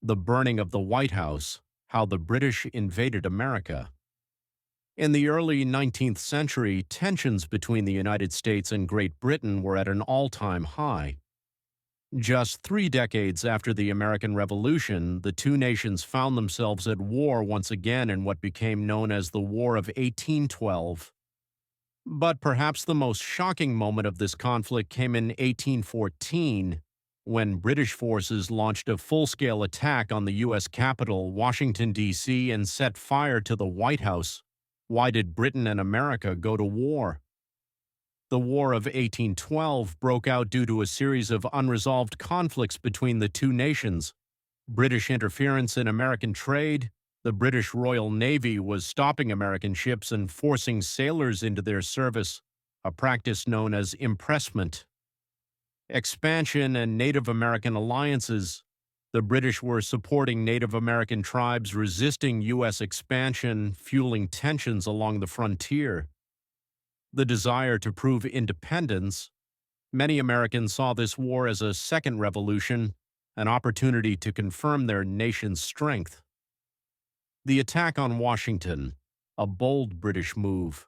The burning of the White House, how the British invaded America. In the early 19th century, tensions between the United States and Great Britain were at an all-time high. Just 3 decades after the American Revolution, the two nations found themselves at war once again in what became known as the War of 1812. But perhaps the most shocking moment of this conflict came in 1814, when British forces launched a full-scale attack on the U.S. capital, Washington, D.C., and set fire to the White House. Why did Britain and America go to war? The War of 1812 broke out due to a series of unresolved conflicts between the two nations. British interference in American trade. The British Royal Navy was stopping American ships and forcing sailors into their service, a practice known as impressment. Expansion and Native American alliances. The British were supporting Native American tribes resisting U.S. expansion, fueling tensions along the frontier. The desire to prove independence. Many Americans saw this war as a second revolution, an opportunity to confirm their nation's strength. The attack on Washington, a bold British move.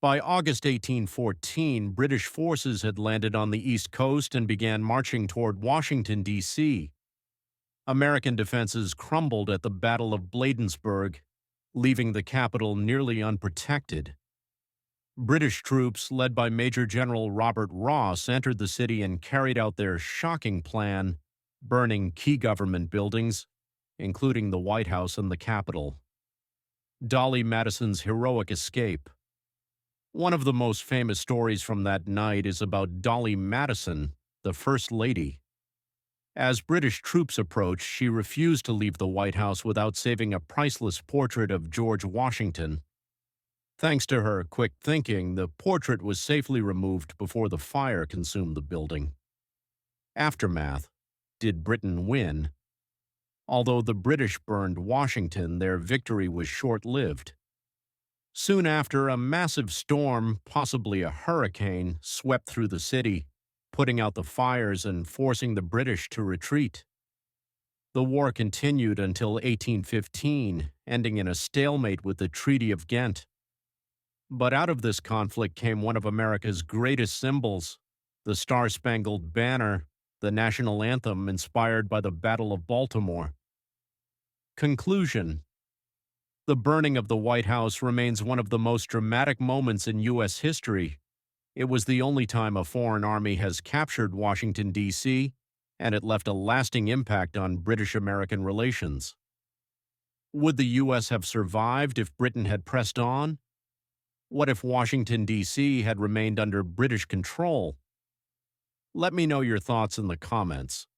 By August 1814, British forces had landed on the East Coast and began marching toward Washington, D.C. American defenses crumbled at the Battle of Bladensburg, leaving the capital nearly unprotected. British troops, led by Major General Robert Ross, entered the city and carried out their shocking plan, burning key government buildings, including the White House and the Capitol. Dolley Madison's heroic escape. One of the most famous stories from that night is about Dolley Madison, the First Lady. As British troops approached, she refused to leave the White House without saving a priceless portrait of George Washington. Thanks to her quick thinking, the portrait was safely removed before the fire consumed the building. Aftermath. Did Britain win? Although the British burned Washington, their victory was short-lived. Soon after, a massive storm, possibly a hurricane, swept through the city, putting out the fires and forcing the British to retreat. The war continued until 1815, ending in a stalemate with the Treaty of Ghent. But out of this conflict came one of America's greatest symbols, the Star-Spangled Banner, the national anthem inspired by the Battle of Baltimore. Conclusion. The burning of the White House remains one of the most dramatic moments in U.S. history. It was the only time a foreign army has captured Washington, D.C., and it left a lasting impact on British-American relations. Would the U.S. have survived if Britain had pressed on? What if Washington, D.C. had remained under British control? Let me know your thoughts in the comments.